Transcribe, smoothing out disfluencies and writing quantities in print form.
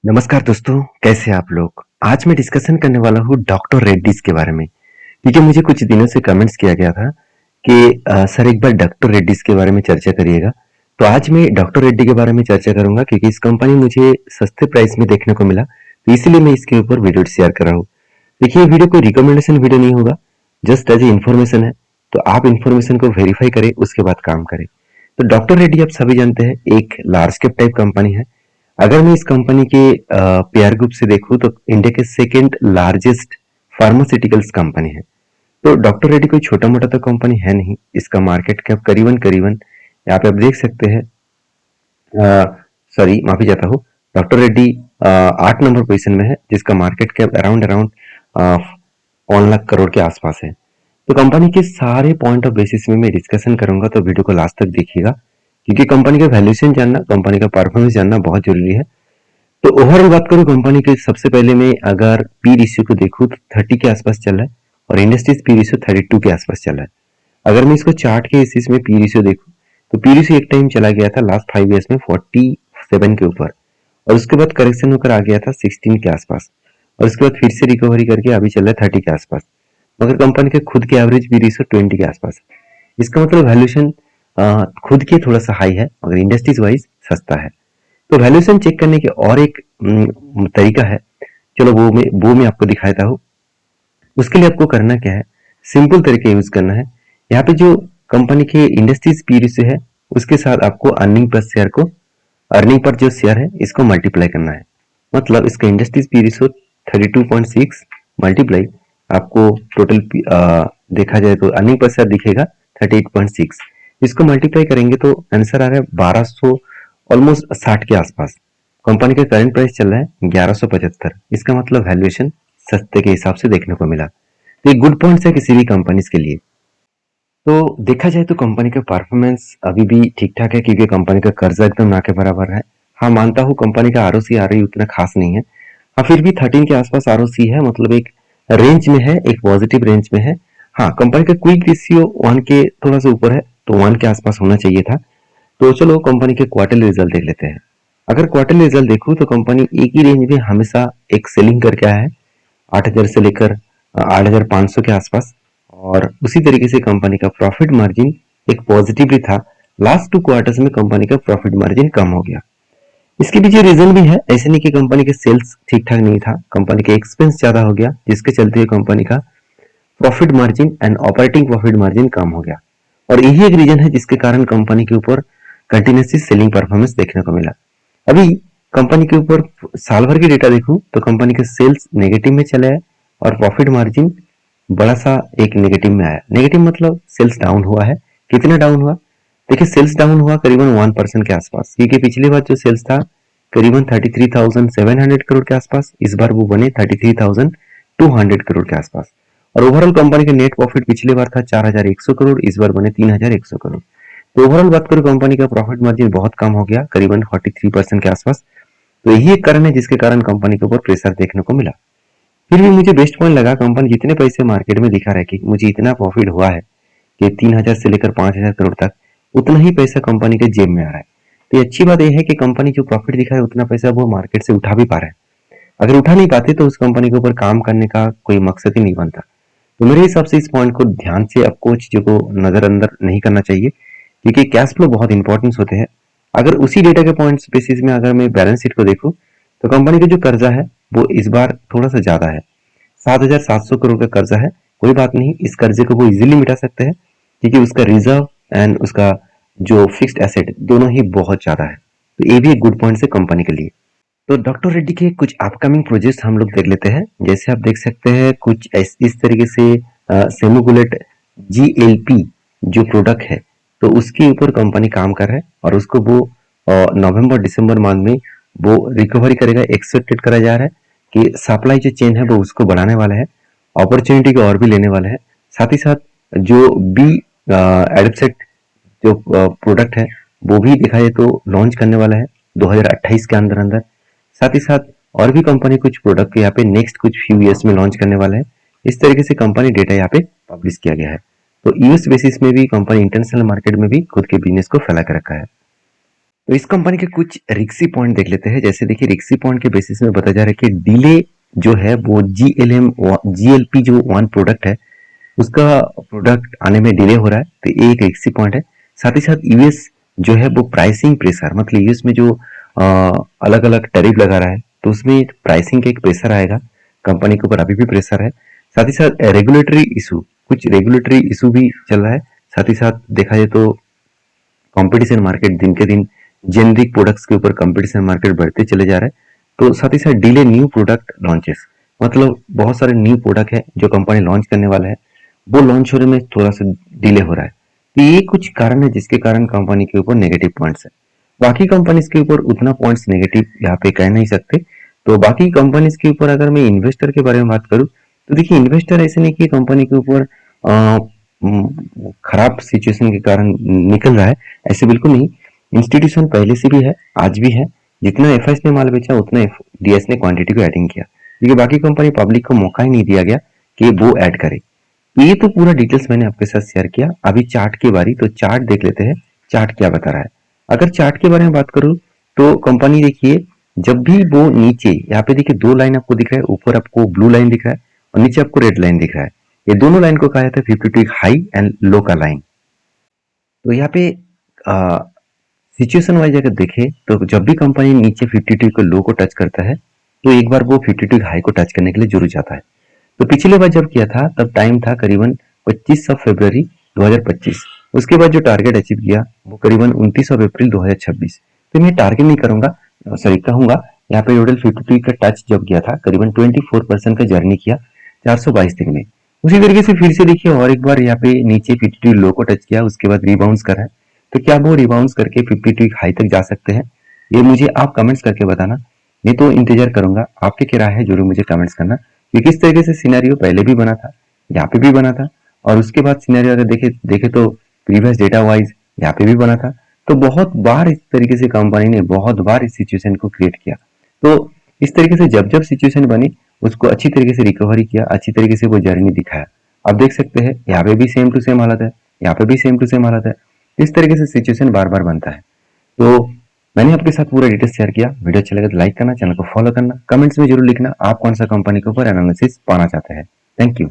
नमस्कार दोस्तों, कैसे हैं आप लोग? आज मैं डिस्कशन करने वाला हूँ डॉक्टर रेड्डीज के बारे में, क्योंकि मुझे कुछ दिनों से कमेंट्स किया गया था कि सर एक बार डॉक्टर रेड्डीज के बारे में चर्चा करिएगा। तो आज मैं डॉक्टर रेड्डी के बारे में चर्चा करूंगा क्योंकि इस कंपनी मुझे सस्ते प्राइस में देखने को मिला, तो इसलिए मैं इसके ऊपर वीडियो शेयर कर रहा हूँ। देखिए ये वीडियो कोई रिकमेंडेशन वीडियो नहीं होगा, जस्ट एज ए इन्फॉर्मेशन है। तो आप इन्फॉर्मेशन को वेरीफाई करें, उसके बाद काम करें। तो डॉक्टर रेड्डी आप सभी जानते हैं एक लार्ज कैप टाइप कंपनी है। अगर मैं इस कंपनी के पेयर ग्रुप से देखूं तो इंडिया के सेकेंड लार्जेस्ट फार्मास्यूटिकल्स कंपनी है। तो डॉक्टर रेड्डी कोई छोटा मोटा तो कंपनी है नहीं, इसका मार्केट कैप करीबन करीबन यहाँ पे आप देख सकते हैं। सॉरी माफी चाहता हूँ। डॉक्टर रेड्डी 8 नंबर पोजीशन में है, जिसका market cap around around 1 lakh crore के आसपास है। तो कंपनी के सारे पॉइंट ऑफ बेसिस में मैं डिस्कशन करूंगा, तो वीडियो को लास्ट तक देखिएगा, क्योंकि कंपनी का वैल्यूएशन जानना, कंपनी का परफॉर्मेंस जानना बहुत जरूरी है। तो ओवरऑल बात करूं कंपनी के, सबसे पहले मैं अगर पी रेशियो को देखूं तो 30 के आसपास चल रहा है और इंडस्ट्रीज पी रेशियो 32 के आसपास चल रहा है। अगर मैं इसको चार्ट के बेसिस में पी रेशियो देखूं तो पी रेशियो एक टाइम चला गया था लास्ट 5 ईयर्स में 47 के ऊपर, और उसके बाद करेक्शन होकर आ गया था 16 के आसपास, और उसके बाद फिर से रिकवरी करके अभी चल रहा है 30 के आसपास। मगर कंपनी के खुद के एवरेज पी रेशियो 20 के आसपास है। इसका मतलब वैल्यूएशन खुद के थोड़ा सा हाई है, मगर इंडस्ट्रीज वाइज सस्ता है। तो वैल्यूएशन चेक करने के और एक तरीका है, चलो वो मैं आपको दिखाता हूँ। उसके लिए आपको करना क्या है, सिंपल तरीके यूज करना है। यहाँ पे जो कंपनी के इंडस्ट्रीज पी रेशियो है, उसके साथ आपको अर्निंग पर शेयर को, अर्निंग पर जो शेयर है इसको मल्टीप्लाई करना है। मतलब इसका इंडस्ट्रीज पी रेशियो 32.6 मल्टीप्लाई, आपको टोटल देखा जाए तो अर्निंग पर शेयर दिखेगा 38.6। इसको मल्टीप्लाई करेंगे तो आंसर आ रहा है 1200, ऑलमोस्ट 60 के आसपास। कंपनी का करंट प्राइस चल रहा है 1175। इसका मतलब वैल्यूएशन सस्ते के हिसाब से देखने को मिला। तो एक गुड पॉइंट है किसी भी कंपनी के लिए। तो देखा जाए तो कंपनी का परफॉर्मेंस अभी भी ठीक ठाक है, क्योंकि कंपनी का कर्जा एकदम ना के बराबर है। हाँ मानता हूँ कंपनी का आरओसी आ रही उतना खास नहीं है। हाँ फिर भी 13 के आसपास आरओसी है, मतलब एक रेंज में है, एक पॉजिटिव रेंज में है। हाँ कंपनी का क्विक रेशियो 1 के थोड़ा सा ऊपर है, तो 1 के आसपास होना चाहिए था। तो चलो कंपनी के क्वार्टरली रिजल्ट देख लेते हैं। अगर क्वार्टरली रिजल्ट देखूं तो कंपनी एक ही रेंज में हमेशा एक सेलिंग करके आया है, 8,000 से लेकर 8,500 के आसपास। और उसी तरीके से कंपनी का प्रॉफिट मार्जिन एक पॉजिटिवली था। लास्ट 2 क्वार्टर्स में कंपनी का प्रॉफिट मार्जिन कम हो गया। इसके पीछे रीजन भी है, ऐसे नहीं कि कंपनी के सेल्स ठीक ठाक नहीं था, कंपनी के एक्सपेंस ज्यादा हो गया, जिसके चलते कंपनी का profit margin and operating profit margin कम हो गया। और यही एक रीजन है जिसके कारण कंपनी के ऊपर कंटिन्यूसली सेलिंग परफॉर्मेंस देखने को मिला। अभी कंपनी के ऊपर साल भर की डेटा देखूं तो कंपनी के सेल्स नेगेटिव में चले आए और प्रॉफिट मार्जिन बड़ा सा एक नेगेटिव में आया। नेगेटिव मतलब सेल्स डाउन हुआ है। कितना डाउन हुआ? देखिए सेल्स डाउन हुआ करीबन 1% के आसपास, क्योंकि पिछली बार जो सेल्स था करीबन 33,700 करोड़ के आसपास, इस बार वो बने 33,200 करोड़ के आसपास। और ओवरऑल कंपनी का नेट प्रॉफिट पिछली बार था 4,100 करोड़, इस बार बने 3,100 करोड़। तो ओवरऑल बात करूं कंपनी का प्रॉफिट मार्जिन बहुत कम हो गया, करीबन 43% के आसपास। तो यही एक कारण है जिसके कारण कंपनी के ऊपर प्रेशर देखने को मिला। फिर भी मुझे बेस्ट पॉइंट लगा, कंपनी जितने पैसे मार्केट में दिखा रहा है कि मुझे इतना प्रॉफिट हुआ है कि 3,000 से लेकर 5,000 करोड़ तक, उतना ही पैसा कंपनी के जेब में आ रहा है। तो ये अच्छी बात यह है कि कंपनी जो प्रॉफिट दिखा है उतना पैसा वो मार्केट से उठा भी पा रहा है। अगर उठा नहीं पाते तो उस कंपनी के ऊपर काम करने का कोई मकसद ही नहीं बनता। तो मेरे हिसाब से इस पॉइंट को ध्यान से आपको चीजों को नजर नहीं करना चाहिए, क्योंकि कैश फ्लो बहुत इंपॉर्टेंट होते हैं। अगर उसी डेटा के पॉइंट्स बेसिस में अगर मैं बैलेंस शीट को देखूं तो कंपनी का जो कर्जा है वो इस बार थोड़ा सा ज्यादा है, 7,700 करोड़ का कर्जा है। कोई बात नहीं, इस कर्जे को वो इजीली मिटा सकते हैं, क्योंकि उसका रिजर्व एंड उसका जो फिक्स्ड एसेट दोनों ही बहुत ज्यादा है। तो ये भी एक गुड पॉइंट है कंपनी के लिए। तो डॉक्टर रेड्डी के कुछ अपकमिंग प्रोजेक्ट्स हम लोग देख लेते हैं। जैसे आप देख सकते हैं कुछ इस तरीके से सेमुगुलेट जीएलपी जो प्रोडक्ट है, तो उसके ऊपर कंपनी काम कर रहा है, और उसको वो नवंबर दिसंबर मंथ में वो रिकवरी करेगा, एक्सपेक्टेड करा जा रहा है कि सप्लाई जो चेन है वो उसको बढ़ाने वाला है, अपॉर्चुनिटी को और भी लेने वाला है। साथ ही साथ जो बी एडसेट जो प्रोडक्ट है वो भी देखा जाए तो लॉन्च करने वाला है 2028 के अंदर अंदर। साथ ही साथ और भी कंपनी कुछ प्रोडक्ट यहाँ पे नेक्स्ट कुछ फ्यू ईयर्स में लॉन्च करने वाला है। इस तरीके से कंपनी डेटा यहाँ पे पब्लिश किया गया है। तो यूएस बेसिस में भी कंपनी इंटरनेशनल मार्केट में भी खुद के बिजनेस को फैला कर रखा है। तो इस कंपनी के कुछ रिक्सी पॉइंट देख लेते हैं। जैसे देखिए रिक्सी पॉइंट के बेसिस में बताया जा रहा है कि डिले जो है वो जीएलपी जो वन प्रोडक्ट है उसका प्रोडक्ट आने में डिले हो रहा है, तो ये एक रिक्सी पॉइंट है। साथ ही साथ यूएस जो है वो प्राइसिंग प्रेशर, मतलब यूएस में जो अलग अलग टैरिफ लगा रहा है तो उसमें प्राइसिंग का एक प्रेशर आएगा, कंपनी के ऊपर अभी भी प्रेशर है। साथ ही साथ रेगुलेटरी इशू, कुछ रेगुलेटरी इशू भी चल रहा है। साथ ही साथ देखा जाए तो कंपटीशन मार्केट दिन के दिन जेनरिक प्रोडक्ट्स के ऊपर कंपटीशन मार्केट बढ़ते चले जा रहा है। तो साथ ही साथ डिले न्यू प्रोडक्ट लॉन्चेस, मतलब बहुत सारे न्यू प्रोडक्ट है जो कंपनी लॉन्च करने वाला है, वो लॉन्च होने में थोड़ा सा डिले हो रहा है। तो ये कुछ कारण है जिसके कारण कंपनी के ऊपर नेगेटिव पॉइंट्स है। बाकी कंपनीज के ऊपर उतना पॉइंट्स नेगेटिव यहाँ पे कह नहीं सकते। तो बाकी कंपनीज के ऊपर अगर मैं इन्वेस्टर के बारे में बात करूँ तो देखिए इन्वेस्टर ऐसे नहीं कि कंपनी के ऊपर खराब सिचुएशन के कारण निकल रहा है, ऐसे बिल्कुल नहीं। इंस्टीट्यूशन पहले से भी है, आज भी है। जितना एफएस ने माल बेचा उतना डीएस ने क्वांटिटी को एडिंग किया, क्योंकि बाकी कंपनी पब्लिक को मौका ही नहीं दिया गया कि वो ऐड करे। ये तो पूरा डिटेल्स मैंने आपके साथ शेयर किया। अभी चार्ट की बारी, तो चार्ट देख लेते हैं चार्ट क्या बता रहा है। अगर चार्ट के बारे में बात करूं तो कंपनी देखिए जब भी वो नीचे, यहाँ पे देखिए दो लाइन आपको दिख रहा है, ऊपर आपको ब्लू लाइन दिख रहा है और नीचे आपको रेड लाइन दिख रहा है। ये दोनों लाइन को कहा जाता है 52 हाई एंड लो का लाइन। तो यहाँ पे सिचुएशन वाइज अगर देखें तो जब भी कंपनी नीचे 52 के लो को टच करता है तो एक बार वो 52 हाई को टच करने के लिए जरूर जाता है। तो पिछले बार जब किया था तब टाइम था करीबन 25 फरवरी 2025। उसके बाद जो टारगेट अचीव किया वो करीबन 29 अप्रैल 2026। तो मैं टारगेट नहीं करूंगा, सॉरी कहूंगा, यहाँ पे टोटल 52 का टच जब किया था करीबन 24% का जर्नी किया 422 दिन में। उसी तरीके से फिर से देखिए और एक बार यहाँ पे नीचे 52 लो को टच किया, उसके बाद रिबाउंस कर रहा है। तो क्या वो रिबाउंस करके 52 हाई तक जा सकते हैं? ये मुझे आप कमेंट्स करके बताना। मैं तो इंतजार करूंगा, आपके क्या राय है जरूर मुझे कमेंट्स करना। क्योंकि इस तरीके से सिनेरियो पहले भी बना था, यहाँ पे भी बना था, और उसके बाद सिनेरियो अगर देखे देखे तो प्रीवियस डेटा वाइज यहाँ पे भी बना था। तो बहुत बार इस तरीके से कंपनी ने बहुत बार इस सिचुएशन को क्रिएट किया। तो इस तरीके से जब जब सिचुएशन बनी उसको अच्छी तरीके से रिकवरी किया, अच्छी तरीके से वो जर्नी दिखाया। आप देख सकते हैं यहाँ पे भी सेम टू सेम हालत है, यहाँ पे भी सेम टू सेम हालत है। इस तरीके से सिचुएशन बार बार बनता है। तो मैंने आपके साथ पूरा डिटेल्स शेयर किया। वीडियो अच्छा लगे तो लाइक करना, चैनल को फॉलो करना, कमेंट्स में जरूर लिखना आप कौन सा कंपनी के ऊपर एनालिसिस पाना चाहते हैं। Thank you.